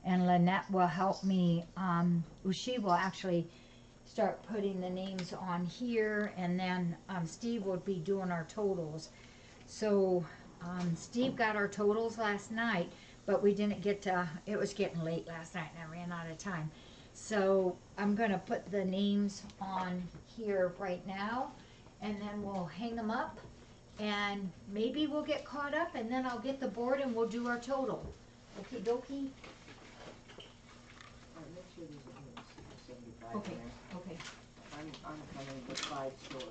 and Lynette will help me. She will actually start putting the names on here, and then Steve will be doing our totals. So Steve got our totals last night, but we didn't get to, it was getting late last night and I ran out of time. So I'm gonna put the names on here right now, and then we'll hang them up, and maybe we'll get caught up, and then I'll get the board and we'll do our total. Okie dokie. Make sure there's a 75 Okay, in there. okay, I'm coming with 5 short.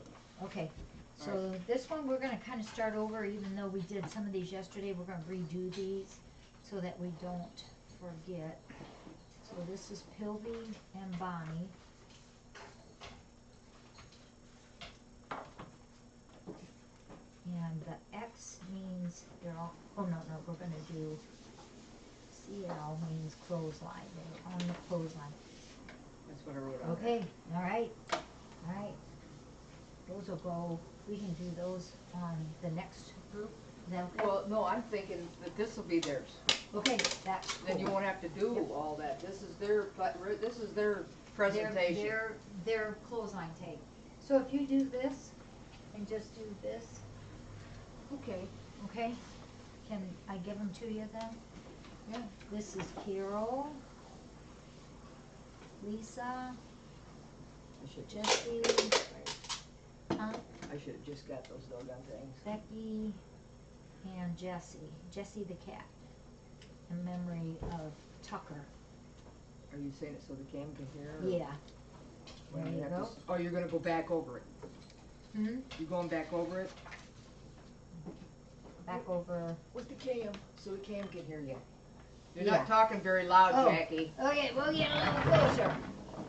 okay. So this one, we're gonna kind of start over, even though we did some of these yesterday, we're gonna redo these so that we don't forget. So this is Pilby and Bonnie. And the X means they're all, oh no, we're gonna do, CL means clothesline, they're on the clothesline. That's what I wrote on. Okay, all right. Those will go, we can do those on the next group. Is that okay? Well, no, I'm thinking that this will be theirs. Okay, that's cool. Then you won't have to do Yep. all that. This is their presentation. Their clothesline tape. So if you do this and just do this, Okay. okay? Can I give them to you then? Yeah. This is Carol, Lisa, I should Jessie, I should have just got those doggone things. Becky, and Jessie. Jessie the cat, in memory of Tucker. Are you saying it so the cam can hear? Or Yeah. when There you have go. to oh, you're gonna go back over it. Hmm? You going back over it? Back over. With the cam, so the cam can hear you. You're Yeah. not talking very loud, Oh. Jackie. Okay, we'll get a little closer.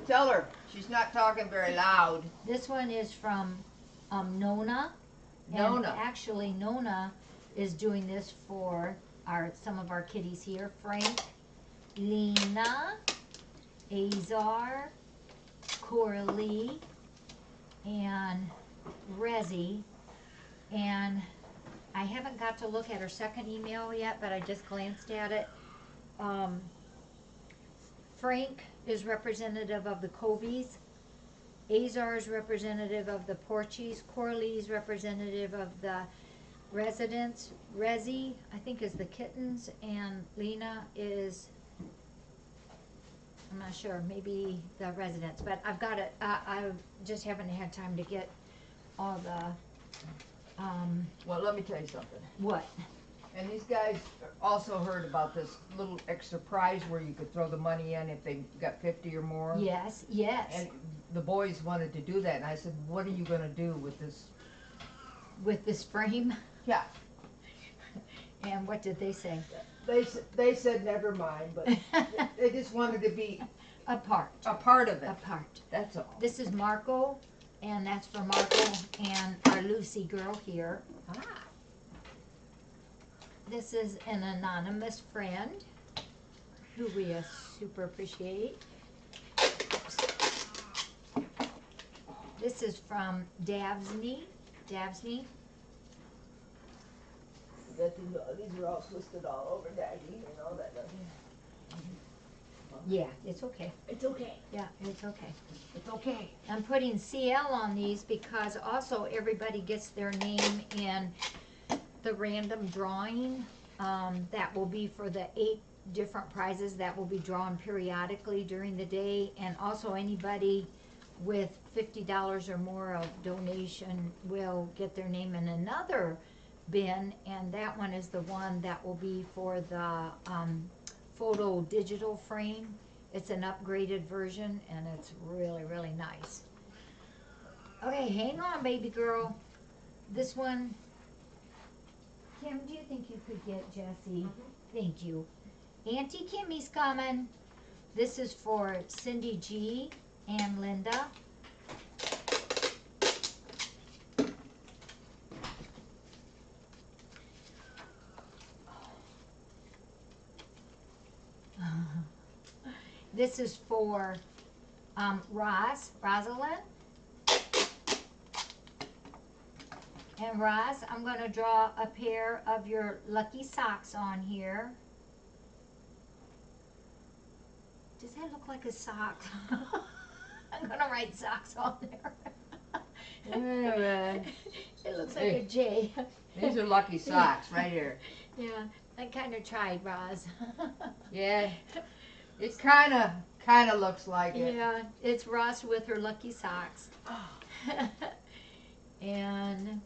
Tell her she's not talking very loud. This one is from Nona. And Nona. actually, Nona is doing this for some of our kiddies here. Frank, Lena, Azar, Coralie, and Rezi. And I haven't got to look at her second email yet, but I just glanced at it. Frank is representative of the Covies. Azar is representative of the Porchies. Coralie is representative of the residents. Rezi, I think, is the kittens, and Lena is, I'm not sure, maybe the residents, but I've got it, I just haven't had time to get all the, Well, let me tell you something. what? And these guys also heard about this little extra prize where you could throw the money in if they got 50 or more. Yes, yes. And the boys wanted to do that, and I said, what are you gonna do with this? With this frame? Yeah. And what did they say? They said never mind, but they just wanted to be A part. a part of it. A part. That's all. This is Marco, and that's for Marco and our Lucy girl here. Ah. This is an anonymous friend who we super appreciate. This is from Davsney. Davsney. These are all twisted all over, Daddy. You know that, don't you? Yeah, it's okay. It's okay. Yeah, it's okay. It's okay. I'm putting CL on these because also everybody gets their name in the random drawing. That will be for the 8 different prizes that will be drawn periodically during the day, and also anybody with $50 or more of donation will get their name in another bin, and that one is the one that will be for the photo digital frame. It's an upgraded version, and it's really, really nice. Okay, hang on, baby girl. This one, Kim, do you think you could get Jessie? Thank you. Auntie Kimmy's coming. This is for Cindy G and Linda. This is for Rosalind. And Roz, I'm going to draw a pair of your lucky socks on here. does that look like a sock? I'm gonna write socks on there. It looks like a J. These are lucky socks right here. Yeah, I kind of tried, Roz. Yeah, it kind of looks like it. Yeah, it's Roz with her lucky socks. And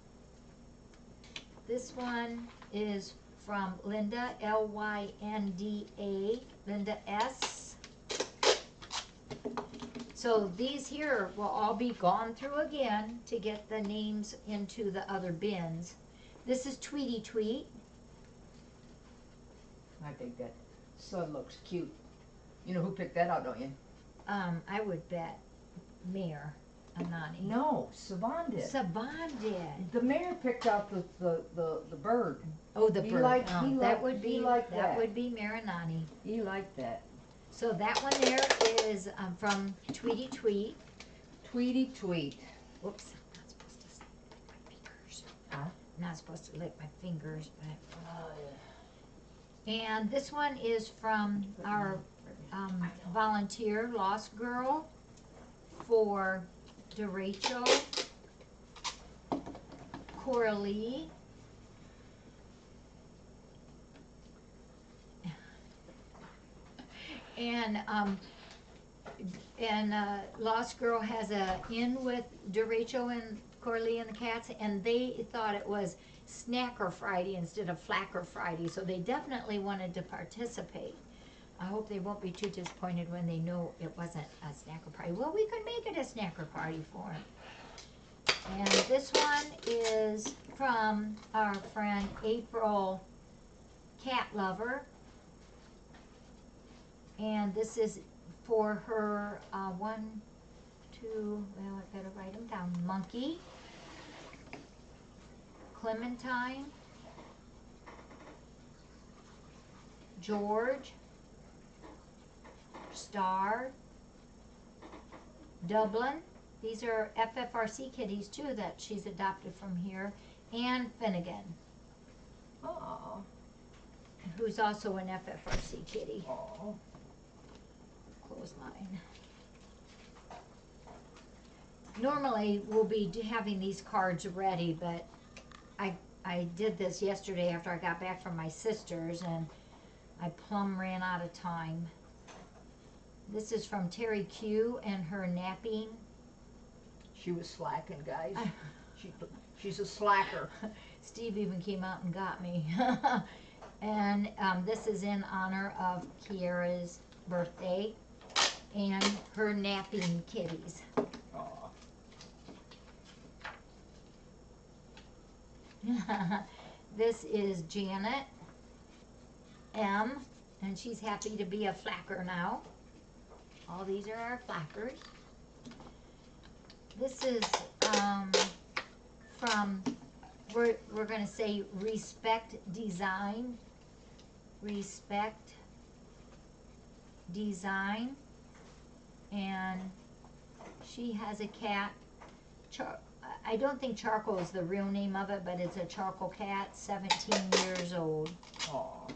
this one is from Linda, Lynda, Linda S. So these here will all be gone through again to get the names into the other bins. This is Tweety Tweet. I think that son looks cute. You know who picked that out, don't you? I would bet Mayor Anani. No, Saban did. Saban did. The mayor picked out the bird. Oh, the He bird. liked- Oh, he that liked- would be he liked that that. would be Marinani. He liked that. So that one there is from Tweety Tweet. Tweety Tweet. Whoops, I'm not supposed to lick my fingers. Huh? I'm not supposed to lick my fingers, but. Oh, And this one is from our volunteer Lost Girl for DeRachel, Coralie, and Lost Girl has a in with DeRachel and Coralie and the cats, and they thought it was Snacker Friday instead of Flacr Friday, so they definitely wanted to participate. I hope they won't be too disappointed when they know it wasn't a snacker party. Well, we could make it a snacker party for them. And this one is from our friend April Cat Lover. And this is for her well, I better write them down. Monkey, Clementine, George, Star, Dublin. These are FFRC kitties too that she's adopted from here. And Finnegan, oh. who's also an FFRC kitty. Oh. Clothesline. Normally we'll be having these cards ready, but I did this yesterday after I got back from my sister's and I plumb ran out of time. This is from Terry Q and her napping. She was slacking, guys. She's a slacker. Steve even came out and got me. And this is in honor of Kiara's birthday and her napping kitties. Oh. This is Janet M, and she's happy to be a Flacr now. All these are our Flacrs. This is from, we're going to say Respect Design. Respect Design. And she has a cat. I don't think Charcoal is the real name of it, but it's a charcoal cat, 17 years old. Oh.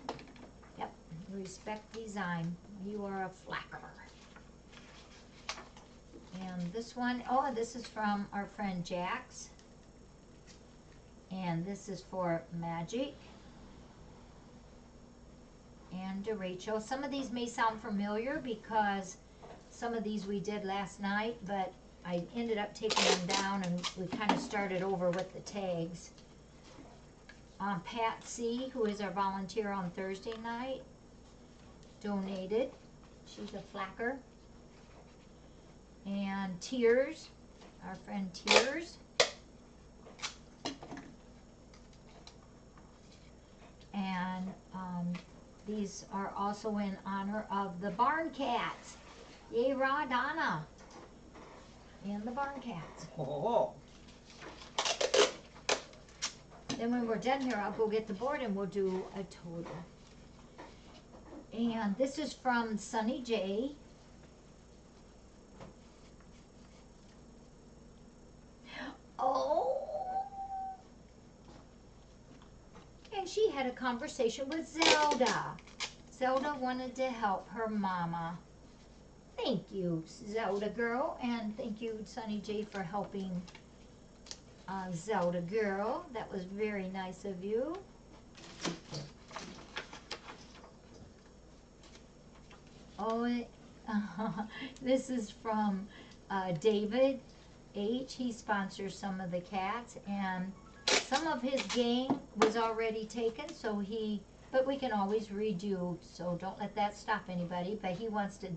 Yep, Respect Design. You are a Flacr. And this one, oh, this is from our friend Jax. And this is for Magic. And DeRachel. Some of these may sound familiar because some of these we did last night, but I ended up taking them down and we kind of started over with the tags. Pat C, who is our volunteer on Thursday night, donated. She's a Flacr. And Tears, our friend Tears. And these are also in honor of the Barn Cats. Yay, Raw Donna. And the Barn Cats. Oh. Then when we're done here, I'll go get the board and we'll do a total. And this is from Sunny J. Oh. And she had a conversation with Zelda. Zelda wanted to help her mama Thank you, Zelda girl, and thank you, Sunny J, for helping Zelda girl. That was very nice of you. Oh, this is from David H. He sponsors some of the cats, and some of his game was already taken, but we can always redo, so don't let that stop anybody. But he wants to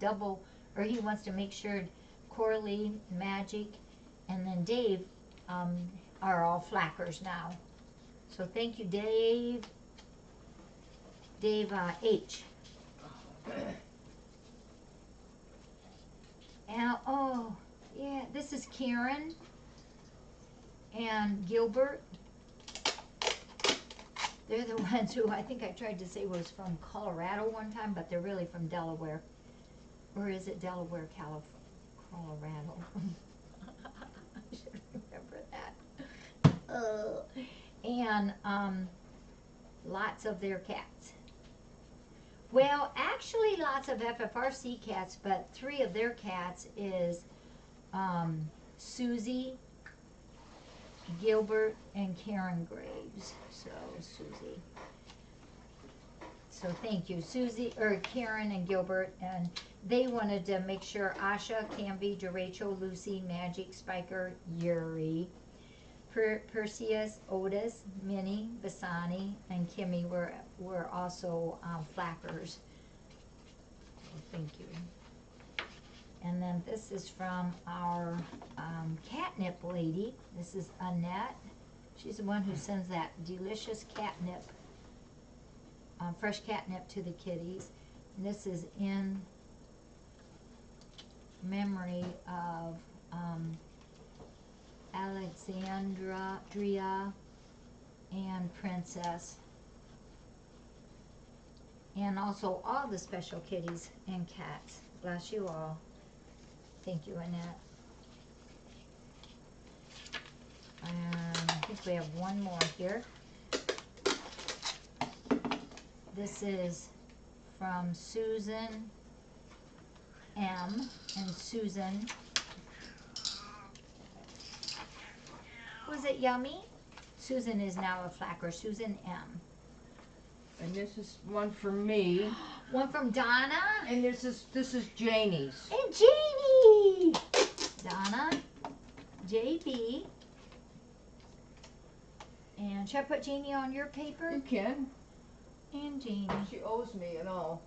he wants to make sure Coralie, Magic, and then Dave are all Flacrs now. So thank you, Dave. Dave H. And, oh, yeah, this is Karen and Gilbert. They're the ones who I think I tried to say was from Colorado one time, but they're really from Delaware. Or is it Delaware, Colorado? I should remember that. And lots of their cats. Well, actually lots of FFRC cats, but 3 of their cats is Susie, Gilbert, and Karen Graves. So Susie. So thank you, Susie, or Karen and Gilbert, and they wanted to make sure Asha, Canvey, DeRachel, Lucy, Magic, Spiker, Yuri, Perseus, Otis, Minnie, Basani, and Kimmy were also Flacrs. Thank you. And then this is from our catnip lady. This is Annette. She's the one who sends that delicious catnip, fresh catnip to the kitties. And this is in memory of Alexandria and Princess. And also all the special kitties and cats. Bless you all. Thank you, Annette. And I think we have one more here. This is from Susan M. and Susan. Was it yummy? Susan is now a Flacr. Susan M. And this is one for me. One from Donna. And this is Janie's. And Janie. Donna, JB. And should I put Janie on your paper? You can. And Janie. She owes me, you know.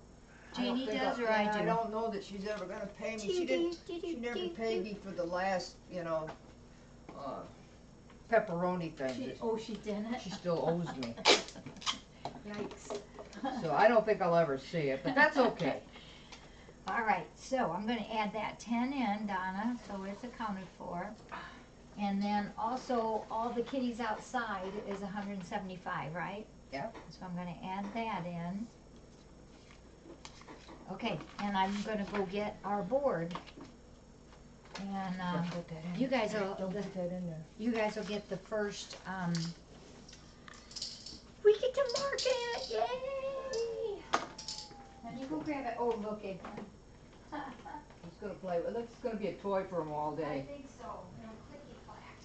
Janie does, or I do? I don't know that she's ever gonna pay me. She never paid me for the last, pepperoni thing. She didn't? She still owes me. Yikes. So I don't think I'll ever see it, but that's okay. All right, so I'm going to add that 10 in, Donna, so it's accounted for. And then also all the kitties outside is 175, right? Yep. So I'm going to add that in. Okay, and I'm going to go get our board. And you guys will Don't put that in there. You guys will get the first. We get to mark it! Yay! And you go grab it. Oh, look it. He's gonna play with it. It's gonna be a toy for him all I day. think so. It'll clicky clack.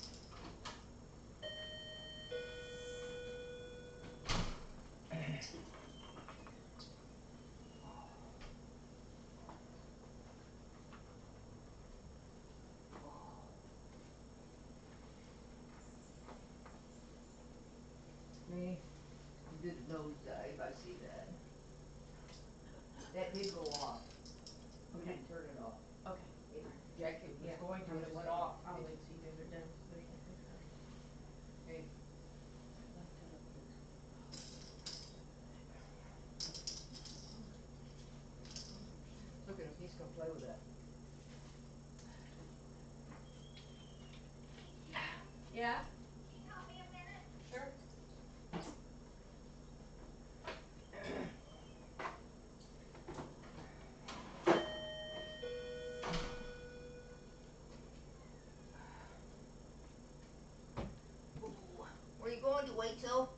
Me, you did the nosedive. I see that. That did go off. We didn't turn it off. Okay. Jack, it was going to, and it went off. I'll wait till you guys are done, so we can fix that. Hey. Look at him, he's gonna play with that. Yeah? Can you help me a minute? Sure. Where you going to wait till?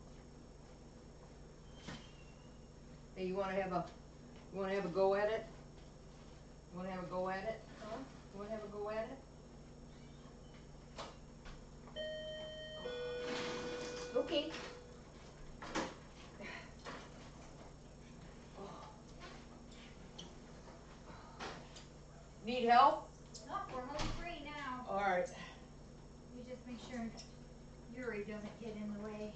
Hey, you wanna have a go at it? You wanna have a go at it? Need help? Oh, we're home free now. All right. You just make sure Yuri doesn't get in the way.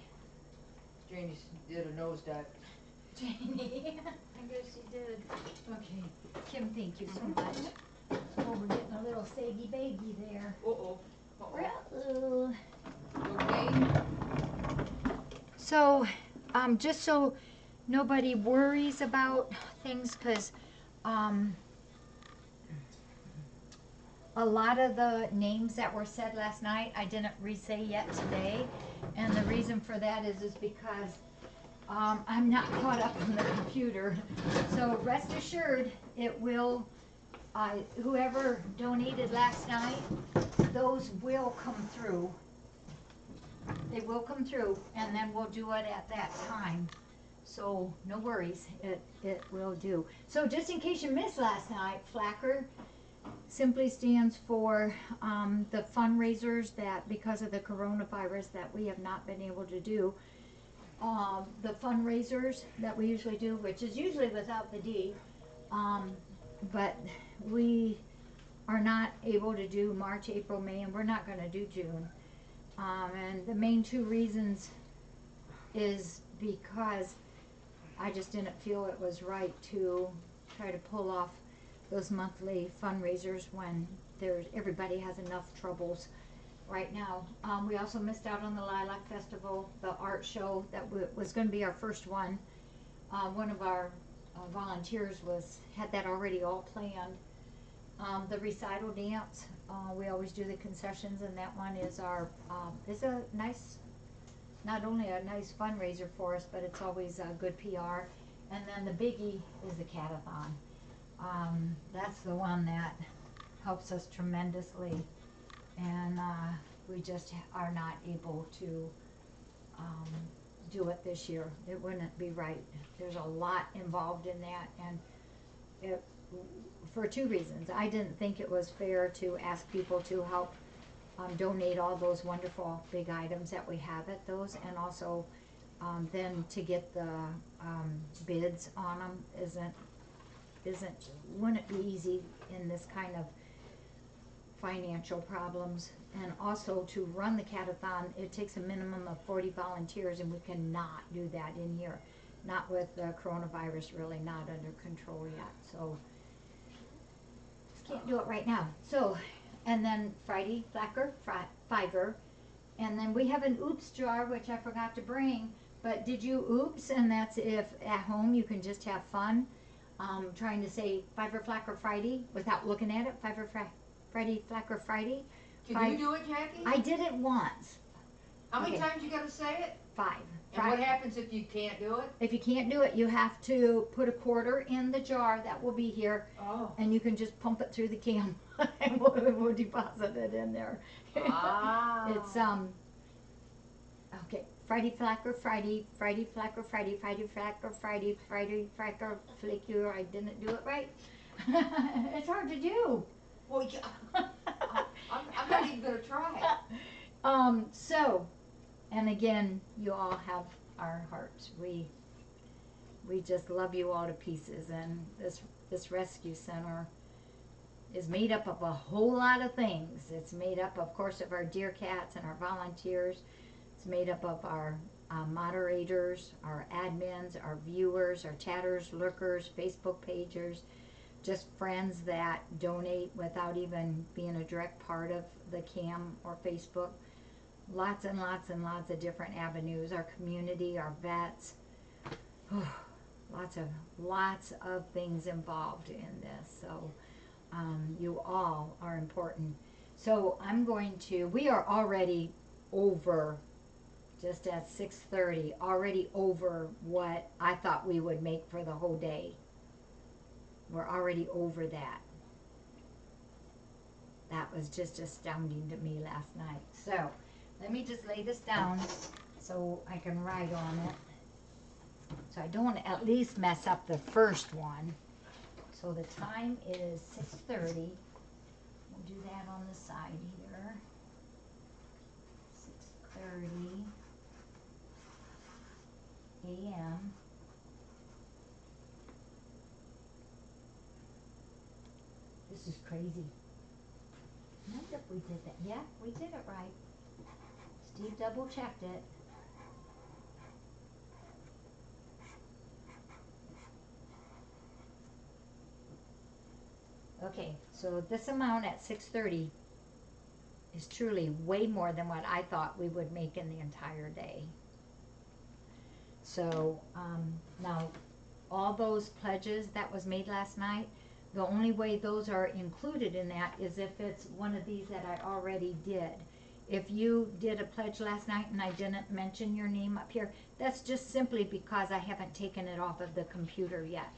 Janie did a nose dive. Janie, I guess she did. Okay, Kim, thank you so much. Oh, we're getting a little saggy baby there. Uh-oh. Uh-oh. Okay. So, just so nobody worries about things, because a lot of the names that were said last night, I didn't re-say yet today. And the reason for that is because I'm not caught up on the computer. So rest assured, it will, whoever donated last night, those will come through. They will come through, and then we'll do it at that time. So no worries, it will do. So just in case you missed last night, Flacr simply stands for the fundraisers that, because of the coronavirus, that we have not been able to do. The fundraisers that we usually do, which is usually without the D, but we are not able to do March, April, May, and we're not going to do June. And the main two reasons is because I just didn't feel it was right to try to pull off those monthly fundraisers when everybody has enough troubles right now. We also missed out on the Lilac Festival, the art show that was going to be our first one. One of our volunteers had that already all planned. The recital dance, we always do the concessions, and that one is is a nice, not only a nice fundraiser for us, but it's always a good PR. And then the biggie is the catathon. That's the one that helps us tremendously, and we just are not able to do it this year. It wouldn't be right. There's a lot involved in that, and for two reasons. I didn't think it was fair to ask people to help donate all those wonderful big items that we have at those, and also then to get the bids on them wouldn't be easy in this kind of financial problems. And also to run the catathon, it takes a minimum of 40 volunteers, and we cannot do that in here, not with the coronavirus really not under control yet. So just can't do it right now. So, and then Friday, Flacr, Fiverr, and then we have an oops jar, which I forgot to bring. But did you oops? And that's if at home you can just have fun. Trying to say Fiverr, Flacr, Friday without looking at it. Fiverr, Friday, Flacr, Friday. Can you do it, Jackie? I did it once. How many Okay. times you gotta say it? 5. And what happens if you can't do it? If you can't do it, you have to put a quarter in the jar that will be here, Oh. and you can just pump it through the cam, and we'll deposit it in there. Ah. It's okay. Friday, Flacr, Friday, Friday, Flacr, Friday, Friday, Flacr, Friday, Friday, Flacr, Flacr. I didn't do it right. It's hard to do. Well, yeah. I'm not even gonna try. So, and again, you all have our hearts. We just love you all to pieces, and this rescue center is made up of a whole lot of things. It's made up, of course, of our dear cats and our volunteers. It's made up of our moderators, our admins, our viewers, our chatters, lurkers, Facebook pagers, just friends that donate without even being a direct part of the cam or Facebook. Lots and lots and lots of different avenues. Our community, our vets. Lots of things involved in this. So you all are important. So we are already over, just at 6:30, already over what I thought we would make for the whole day. We're already over that. That was just astounding to me last night. So let me just lay this down so I can write on it. So I don't want to at least mess up the first one. So the time is 6:30. We'll do that on the side here. 6:30 a.m. This is crazy. I wonder if we did that. Yeah, we did it right. Steve double checked it. Okay, so this amount at 6:30 is truly way more than what I thought we would make in the entire day. So, now, all those pledges that was made last night, the only way those are included in that is if it's one of these that I already did. If you did a pledge last night and I didn't mention your name up here, that's just simply because I haven't taken it off of the computer yet.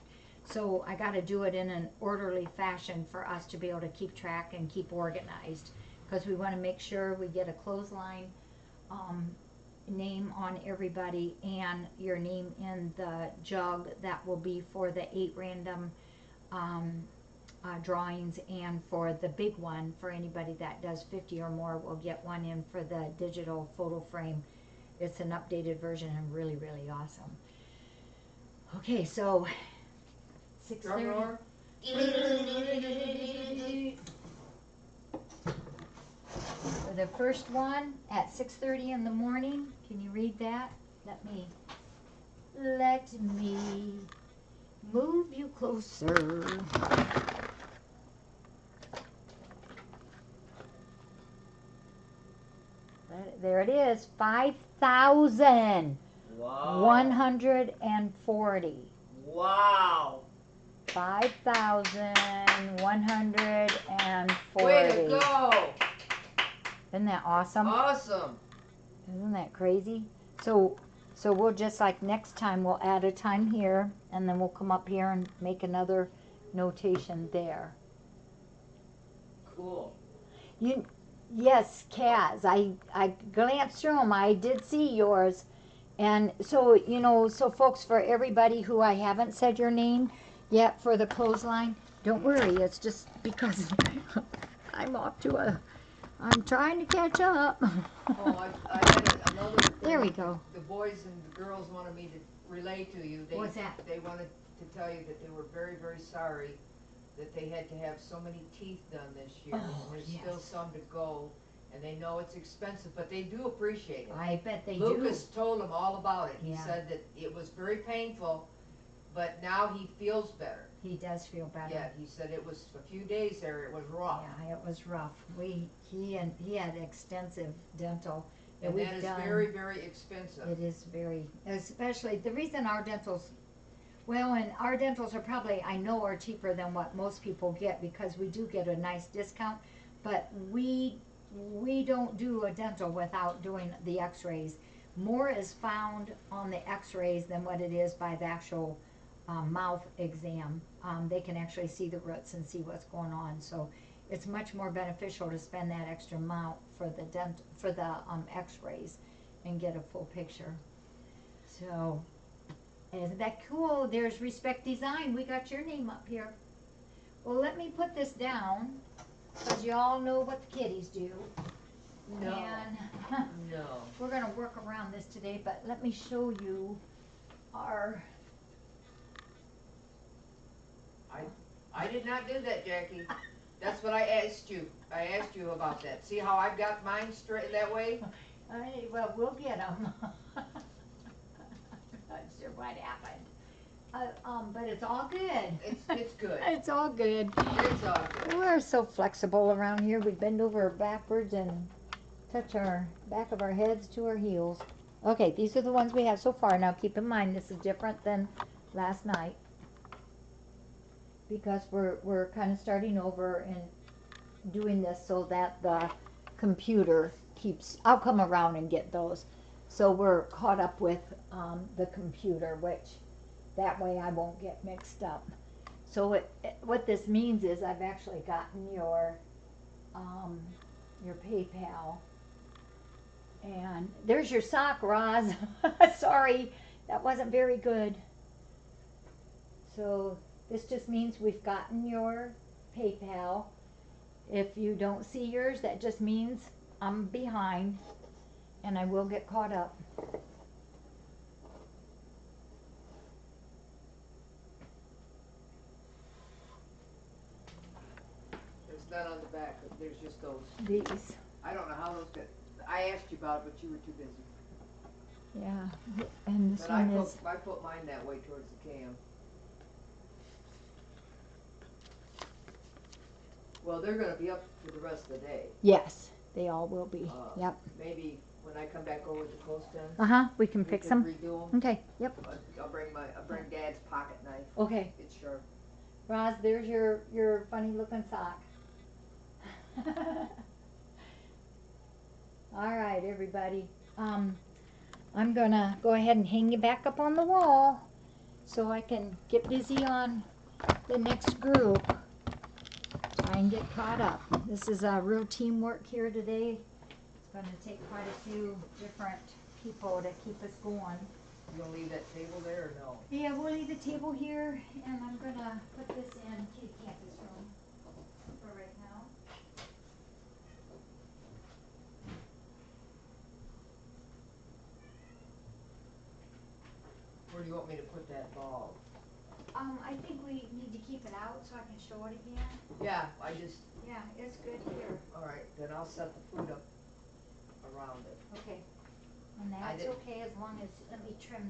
So I gotta do it in an orderly fashion for us to be able to keep track and keep organized. Because we wanna make sure we get a clothesline, name on everybody and your name in the jug that will be for the 8 random drawings, and for the big one, for anybody that does 50 or more, will get one in for the digital photo frame. It's an updated version and really, really awesome. Okay, so 6:30. Drum roll. For the first one at 6:30 in the morning, can you read that? Let me move you closer. There it is, 5,140. Wow. 5,140. Way to go. Isn't that awesome? Awesome. Isn't that crazy? So we'll just, like, next time we'll add a time here, and then we'll come up here and make another notation there. Cool. Yes, Kaz, I glanced through them. I did see yours. And so, so folks, for everybody who I haven't said your name yet for the clothesline, don't worry. It's just because I'm trying to catch up. Oh, I had another thing. There we go. The boys and the girls wanted me to relay to you. What's that? They wanted to tell you that they were very, very sorry that they had to have so many teeth done this year. Oh, and there's yes. still some to go, and they know it's expensive, but they do appreciate it. I bet they Lucas told them all about it. He Yeah. said that it was very painful, but now he feels better. do. He does feel better. Yeah, he said it was a few days there, it was rough. Yeah, it was rough. He had extensive dental. And we've that is done. very, very expensive. It is very, especially, the reason our dentals, well, and our dentals are probably, I know, are cheaper than what most people get, because we do get a nice discount, but we don't do a dental without doing the x-rays. More is found on the x-rays than what it is by the actual mouth exam. They can actually see the roots and see what's going on, so it's much more beneficial to spend that extra amount for the x-rays and get a full picture. So, isn't that cool? There's Respect Design. We got your name up here. Well, let me put this down, because you all know what the kiddies do. No, And no. we're going to work around this today, but let me show you our... I did not do that, Jackie. That's what I asked you. I asked you about that. See how I've got mine straight that way? well, we'll get them. I'm not sure what happened. But it's all good. It's good. It's all good. It's all good. We're so flexible around here. We bend over backwards and touch our back of our heads to our heels. Okay, these are the ones we have so far. Now keep in mind, this is different than last night, because we're kind of starting over and doing this so that the computer keeps, I'll come around and get those. So we're caught up with the computer, which that way I won't get mixed up. So what this means is I've actually gotten your PayPal. And there's your sock, Roz. Sorry, that wasn't very good. So this just means we've gotten your PayPal. If you don't see yours, that just means I'm behind, and I will get caught up. none on the back, there's just those. these, I don't know how those got, I asked you about it, but you were too busy. yeah, and this But I one is, put mine that way towards the cam. Well, they're gonna be up for the rest of the day. yes, they all will be, yep. Maybe when I come back over with the clothespins, We can we fix can them, redo them. okay, yep, I'll bring Dad's pocket knife. okay. It's sharp. Roz, there's your funny looking sock. All right, everybody. I'm gonna go ahead and hang you back up on the wall so I can get busy on the next group. Try and get caught up. This is a real teamwork here today. It's gonna take quite a few different people to keep us going. You gonna leave that table there or no? Yeah, we'll leave the table here, and I'm gonna put this in kitty campus room for right now. Where do you want me to put that ball? I think we need to keep it out so I can show it again. Yeah, Yeah, it's good here. alright, then I'll set the food up around it. Okay. And I that's did- okay as long as, let me trim